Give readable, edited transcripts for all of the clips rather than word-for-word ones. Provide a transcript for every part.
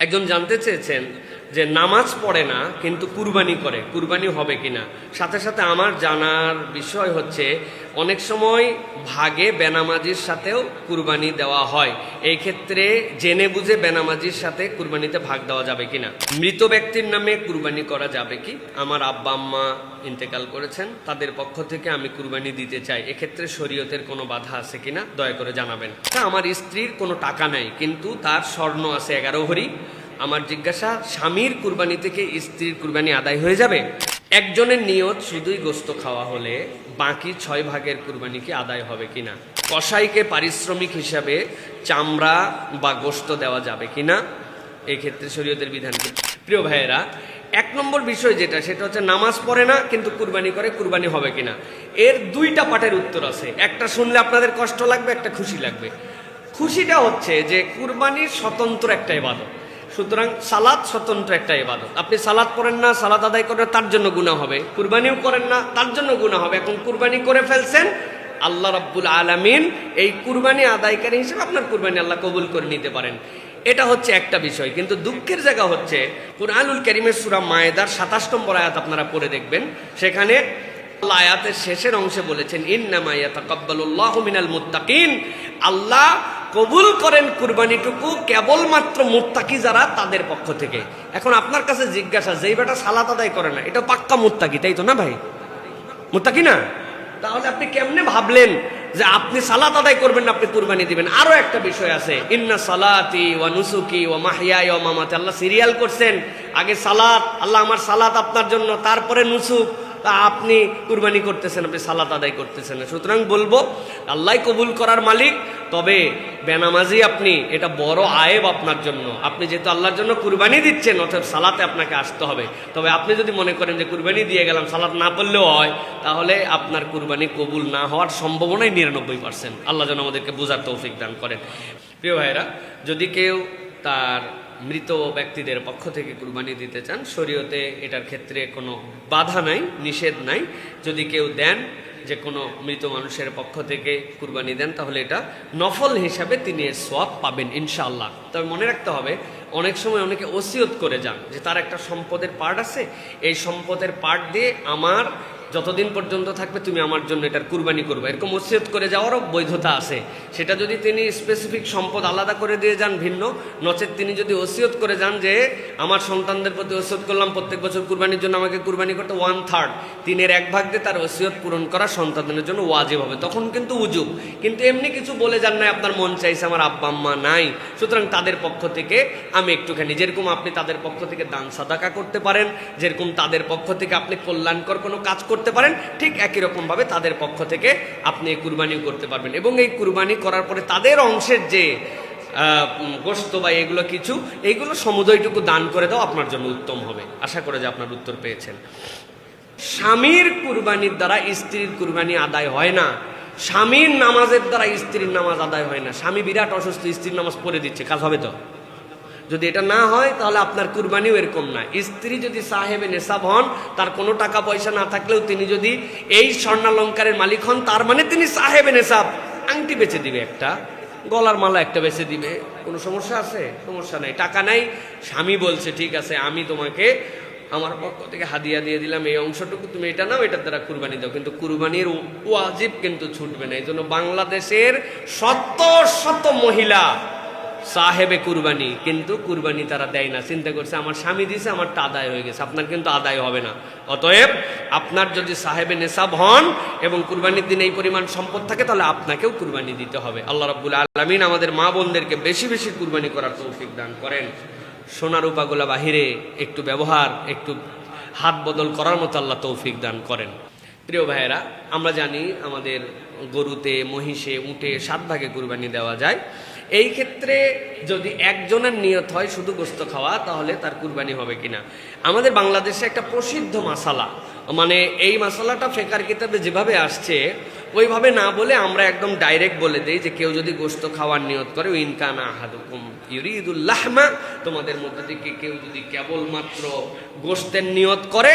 একজন জানতে চেয়েছেন যে নামাজ পড়ে না কিন্তু কুরবানি করে, কুরবানি হবে কিনা। সাথে সাথে আমার জানার বিষয় হচ্ছে অনেক সময় ভাগে বেনামাজির সাথেও কুরবানি দেওয়া হয়, এই ক্ষেত্রে জেনে বুঝে বেনামাজির সাথে কুরবানিতে ভাগ দেওয়া যাবে কিনা। মৃত ব্যক্তির নামে কুরবানি করা যাবে কি? আমার আব্বা আম্মা ইন্তেকাল করেছেন, তাদের পক্ষ থেকে আমি কুরবানি দিতে চাই, এক্ষেত্রে শরীয়তের কোনো বাধা আছে কিনা দয়া করে জানাবেন। আমার স্ত্রীর কোনো টাকা নাই কিন্তু তার স্বর্ণ আছে 11 ভরি। আমার জিজ্ঞাসা, স্বামীর কুরবানি থেকে স্ত্রীর কুরবানি আদায় হয়ে যাবে? একজনের নিয়ত শুধুই গোশত খাওয়া হলে বাকি 6 ভাগের কুরবানি কি আদায় হবে কিনা? কসাইকে পারিশ্রমিক হিসাবে চামড়া বা গোশত দেওয়া যাবে কিনা, এই ক্ষেত্রে শরীয়তের বিধান কি? প্রিয় ভাইয়েরা, 1 নম্বর বিষয় যেটা, সেটা হচ্ছে নামাজ পড়ে না কিন্তু কুরবানি করে, কুরবানি হবে কিনা। এর 2টা পার্টের উত্তর আছে, একটা শুনলে আপনাদের কষ্ট লাগবে, একটা খুশি লাগবে। খুশিটা হচ্ছে যে কুরবানির স্বতন্ত্র একটা ইবাদত, সুতরাং সালাত স্বতন্ত্র একটা ইবাদত। আপনি সালাত পড়েন না, সালাত আদায় করেন, তার জন্য গুনাহ হবে। কুরবানিও করেন না, তার জন্য গুনাহ হবে। এখন কুরবানি করে ফেলছেন, আল্লাহ রাব্বুল আলামিন এই কুরবানি আদায়কারী হিসেবে আপনার কুরবানি আল্লাহ কবুল করে নিতে পারেন। এটা হচ্ছে একটা বিষয়। কিন্তু দুঃখের জায়গা হচ্ছে কুরআনুল কারীমের সূরা মায়েদার 27 নম্বর আয়াত আপনারা পড়ে দেখবেন, সেখানে আল্লাহ আয়াতের শেষের অংশে বলেছেন, ইন্নামা ইয়াতাকাব্বালুল্লাহু মিনাল মুত্তাকিন, আল্লাহ কবুল করেন কুরবানিটুকু কেবলমাত্র মুত্তাকি যারা, তাদের পক্ষ থেকে। এখন আপনার কাছে জিজ্ঞাসা, যেই বেটা সালাত আদায় করে না, এটা পাক্কা মুত্তাকি, তাই তো না ভাই? মুত্তাকি না? তাহলে আপনি কেমনে ভাবলেন যে আপনি সালাত আদায় করবেন না, আপনি কুরবানি দিবেন? আরো একটা বিষয় আছে, ইন্না সালাতি ওয়া নুসুকি ওয়া মাহইয়ায়া ওয়া মামাতি, আল্লাহ সিরিয়াল করছেন, আগে সালাত, আল্লাহ আমার সালাত আপনার জন্য, তারপরে নুসুক। তা আপনি কুরবানি করতেছেন, আপনি সালাত আদায় করতেছেন না। সুতরাং বলবো, আল্লাহ কবুল করার মালিক, তবে বেনামাজি আপনি, এটা বড় আয়েব আপনার জন্য। আপনি যেহেতু আল্লাহর জন্য কুরবানি দিচ্ছেন, অর্থাৎ সালাতে আপনাকে আসতে হবে। তবে আপনি যদি মনে করেন যে কুরবানি দিয়ে গেলাম, সালাত না পড়লেও হয়, তাহলে আপনার কুরবানি কবুল না হওয়ার সম্ভাবনাই 99%। আল্লাহ যেন আমাদেরকে বোঝার তৌফিক দান করেন। প্রিয় ভাইরা, যদি কেউ তার মৃত ব্যক্তিদের পক্ষ থেকে কুরবানি দিতে চান, শরীয়তে এটার ক্ষেত্রে কোনো বাধা নাই, নিষেধ নাই। যদি কেউ দেন, যে কোনো মৃত মানুষের পক্ষ থেকে কুরবানি দেন, তাহলে এটা নফল হিসাবে তিনি এর সওয়াব পাবেন ইনশাআল্লাহ। তবে মনে রাখতে হবে, অনেক সময় অনেকে ওসিয়ত করে যান যে তার একটা সম্পদের পার্ট আছে, এই সম্পদের পার্ট দিয়ে আমার যতদিন পর্যন্ত থাকবে তুমি আমার জন্য এটার কুরবানি করবে, এরকম ওসিয়ত করে যাওয়ারও বৈধতা আছে। সেটা যদি তিনি স্পেসিফিক সম্পদ আলাদা করে দিয়ে যান ভিন্ন, নচেত তিনি যদি ওসিয়ত করে যান যে আমার সন্তানদের প্রতি ওসিয়ত করলাম প্রত্যেক বছর কুরবানির জন্য আমাকে কুরবানি করতে 1/3, 3-এর 1 ভাগ দিয়ে তার ওসিয়ত পূরণ করা সন্তানদের জন্য ওয়াজিব হবে, তখন কিন্তু উজুব। কিন্তু এমনি কিছু বলে যান নাই, আপনার মন চাইছে, আমার আব্বা আম্মা নাই, সুতরাং তাদের পক্ষ থেকে আমি একটুখানি, যেরকম আপনি তাদের পক্ষ থেকে দান সাদাকা করতে পারেন, যেরকম তাদের পক্ষ থেকে আপনি কল্যাণকর কোনো কাজ করতে পারেন, ঠিক একই রকম ভাবে তাদের পক্ষ থেকে আপনি কুরবানি করতে পারবেন। এবং এই কুরবানি করার পরে তাদের অংশের যে গোশত বা এগুলো কিছু, এইগুলো সমুদয়টুকু দান করে দাও, আপনার জন্য উত্তম হবে। আশা করে যে আপনার উত্তর পেয়েছেন। স্বামীর কুরবানির দ্বারা স্ত্রীর কুরবানি আদায় হয় না, স্বামীর নামাজের দ্বারা স্ত্রীর নামাজ আদায় হয় না। স্বামী বিরাট অসুস্থ, স্ত্রীর নামাজ পড়ে দিচ্ছে, কাজ হবে তো? যদি এটা না হয়, তাহলে আপনার কুরবানিও এরকম না। স্ত্রী যদি সাহেবে নেশাব হন, তার কোনো টাকা পয়সা না থাকলেও তিনি যদি এই স্বর্ণালঙ্কারের মালিক হন, তার মানে তিনি সাহেবে নেশাব। আংটি বেচে দিবে একটা, গলার মালা একটা বেচে দিবে, কোনো সমস্যা আছে? সমস্যা নাই। টাকা নাই, স্বামী বলছে ঠিক আছে, আমি তোমাকে আমার পক্ষ থেকে হাদিয়া দিয়ে দিলাম, এই অংশটুকু তুমি এটা নাও, এটার দ্বারা কুরবানি দাও। কিন্তু কুরবানির ওয়াজিব কিন্তু ছুটবে না। এই জন্য বাংলাদেশের শত শত মহিলা সাহেবে কুরবানি, কিন্তু কুরবানি তারা দেয় না। চিন্তা করছে আমার স্বামী দিয়েছে, আমারটা আদায় হয়ে গেছে, আপনার কিন্তু আদায় হবে না। অতএব আপনার যদি সাহেবে নেশাব হন এবং কুরবানির দিন এই পরিমাণ সম্পদ থাকে, তাহলে আপনাকেও কুরবানি দিতে হবে। আল্লাহ রাব্বুল আলামিন আমাদের মা বোনদেরকে বেশি বেশি কুরবানি করার তৌফিক দান করেন। সোনা রূপাগুলা বাহিরে একটু ব্যবহার, একটু হাত বদল করার মতো আল্লাহ তৌফিক দান করেন। প্রিয় ভাইয়েরা, আমরা জানি আমাদের গরুতে, মহিষে, উটে 7 ভাগে কুরবানি দেওয়া যায়। এই ক্ষেত্রে যদি একজনের নিয়ত হয় শুধু গোশত খাওয়া, তাহলে তার কুরবানি হবে কিনা। আমাদের বাংলাদেশে একটা প্রসিদ্ধ মাসালা, মানে এই মাসালাটা ফিকহ কিতাবে যেভাবে আসছে ওইভাবে না বলে আমরা একদম ডাইরেক্ট বলে দেই যে কেউ যদি গোশত খাওয়ার নিয়ত করে, ইনকানা আহাদুকুম ইউরিদুল লাহমা, তোমাদের মধ্যে থেকে কেউ যদি কেবলমাত্র গোশতের নিয়ত করে,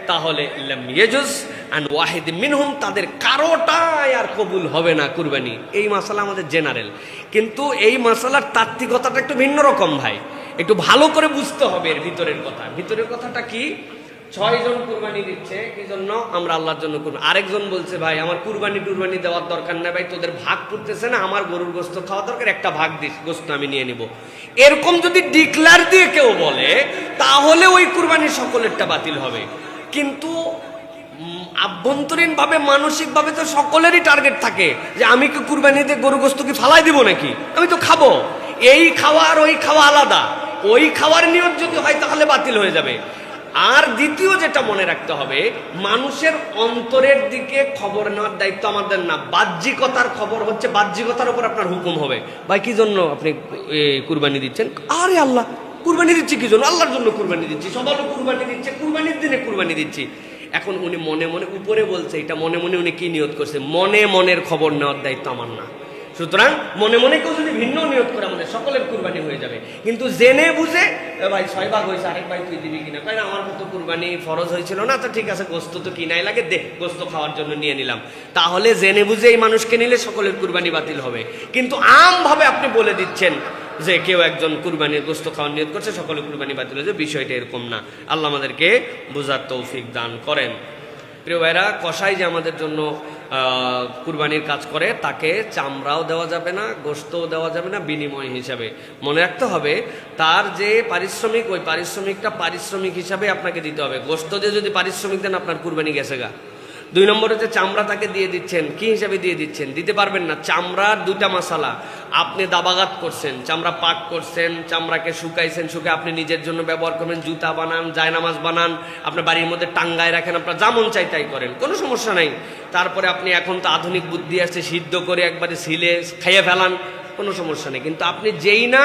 তাহলে লাম ইয়াজুজ আন ওয়াহিদ মিনহুম, তাদের কারোটাই আর কবুল হবে না কুরবানি। এই মাসালা আমাদের জেনারেল, কিন্তু এই মাসালার তাত্ত্বিকতাটা একটু ভিন্ন রকম ভাই। একটু ভালো করে বুঝতে হবে এর ভিতরের কথা। ভিতরের কথাটা কি? 6 জন কুরবানি দিচ্ছে কি জন্য? আমরা আল্লাহর জন্য কুরবানি। আরেকজন বলছে ভাই আমার কুরবানি টুরবানি দেওয়ার দরকার নেই ভাই, তোদের ভাগ পড়তেছে না, আমার গরুর গোস্ত খাওয়া দরকার, একটা ভাগ দিস, গোস্ত আমি নিয়ে নিব। এরকম যদি ডিক্লার দিয়ে কেউ বলে তাহলে ওই কুরবানি সকলেরটা বাতিল হবে। কিন্তু আভ্যন্তরীণ ভাবে মানসিক ভাবে তো সকলেরই টার্গেট থাকে যে আমি কি কুরবানিতে গরু গোস্ত কি ফালাই দিব নাকি, আমি তো খাবো। এই খাওয়া আর ওই খাওয়া আলাদা। ওই খাওয়ার নিয়ত যদি হয় তাহলে বাতিল হয়ে যাবে। আর দ্বিতীয় যেটা মনে রাখতে হবে, মানুষের অন্তরের দিকে খবর নেওয়ার দায়িত্ব আমাদের না, বাহ্যিকতার খবর হচ্ছে, বাহ্যিকতার উপর আপনার হুকুম হবে। ভাই কি জন্য আপনি কুরবানি দিচ্ছেন? আরে আল্লাহ, কুরবানি দিচ্ছি কি জন্য? আল্লাহর জন্য কুরবানি দিচ্ছি। সবাই কুরবানি দিচ্ছে, কুরবানির দিনে কুরবানি দিচ্ছি। এখন উনি মনে মনে উপরে বলছে, এটা মনে মনে উনি কি নিয়ত করছে? মনে মনের খবর নেওয়ার দায়িত্ব আমার না। সুতরাং মনে মনে কেউ যদি ভিন্ন নিয়ত করে আমাদের সকলের কুরবানি হয়ে যাবে। কিন্তু জেনে বুঝে ভাই 6 ভাগ হয়েছে, আরেক ভাই তুই দিবি কিনা? কারণ আমার মতো কুরবানি ফরজ হয়েছিল না, তো ঠিক আছে গোস্ত তো কিনাই লাগে, দে গোস্ত খাওয়ার জন্য নিয়ে নিলাম। তাহলে জেনে বুঝে এই মানুষকে নিলে সকলের কুরবানি বাতিল হবে। কিন্তু আমভাবে আপনি বলে দিচ্ছেন যে কেউ একজন কুরবানির গোস্ত খাওয়ার নিয়ত করছে, সকলের কুরবানি বাতিল হয়েছে, বিষয়টা এরকম না। আল্লাহ আমাদেরকে বোঝার তৌফিক দান করেন। প্রিয় ভাইরা, কসাই যে আমাদের জন্য কুরবানির কাজ করে তাকে চামড়াও দেওয়া যাবে না, গোশতও দেওয়া যাবে না বিনিময় হিসাবে। মনে রাখতে হবে তার যে পারিশ্রমিক, ওই পারিশ্রমিকটা পারিশ্রমিক হিসাবে আপনাকে দিতে হবে। গোশত দিয়ে যদি পারিশ্রমিক দেন আপনার কুরবানি গেছে গা। 2 নম্বরে যে চামড়া তাকে দিয়ে দিচ্ছেন, কি হিসাবে দিয়ে দিচ্ছেন? দিতে পারবেন না। চামড়ার 2টা মশালা, আপনি দাবাগাত করছেন, চামড়া পাক করছেন, চামড়াকে শুকাইছেন, শুকে আপনি নিজের জন্য ব্যবহার করবেন, জুতা বানান, জায়নামাজ বানান, আপনার বাড়ির মধ্যে টাঙ্গায় রাখেন, আপনার যেমন চাই তাই করেন, কোনো সমস্যা নাই। তারপরে আপনি এখন তো আধুনিক বুদ্ধি আসছে, সিদ্ধ করে একবারে সিলে খাইয়ে ফেলান, কোনো সমস্যা নেই। কিন্তু আপনি যেই না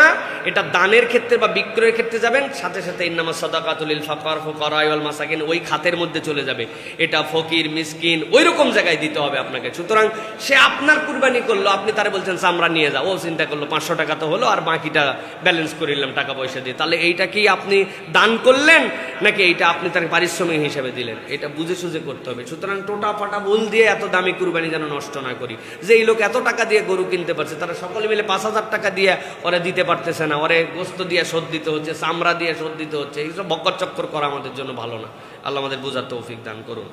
এটা দানের ক্ষেত্রে বা বিক্রয়ের ক্ষেত্রে যাবেন, সাথে সাথে ইন্নামাস সাদাকাতুল লিল ফুকারা ওয়াল মাসাকিন, ওই খাতের মধ্যে চলে যাবে। এটা ফকির মিসকিন ওই রকম জায়গায় দিতে হবে আপনাকে। সুতরাং সে আপনার কুরবানি করলো, আপনি তারে বলছেন চামড়া নিয়ে যাও, ও চিন্তা করলো 500 টাকা তো হলো, আর বাকিটা ব্যালেন্স করে নিলাম টাকা পয়সা দিয়ে, তাহলে এইটা কি আপনি দান করলেন নাকি এইটা আপনি তার পারিশ্রমিক হিসেবে দিলেন? এটা বুঝে সুঝে করতে হবে। সুতরাং টোটা ফাটা ভুল দিয়ে এত দামি কুরবানি যেন নষ্ট না করি। যে এই লোক এত টাকা দিয়ে গরু কিনতে পারছে, তারা সকলে মিলে 5000 টাকা দিয়ে ওরা দিতে পারতেছে না, ওরে গোস্ত দিয়ে শোধ দিতে হচ্ছে, চামড়া দিয়ে শোধ দিতে হচ্ছে। এইসব বক্কর চক্কর করা আমাদের জন্য ভালো না। আল্লাহ আমাদের বোঝার তৌফিক দান করুন।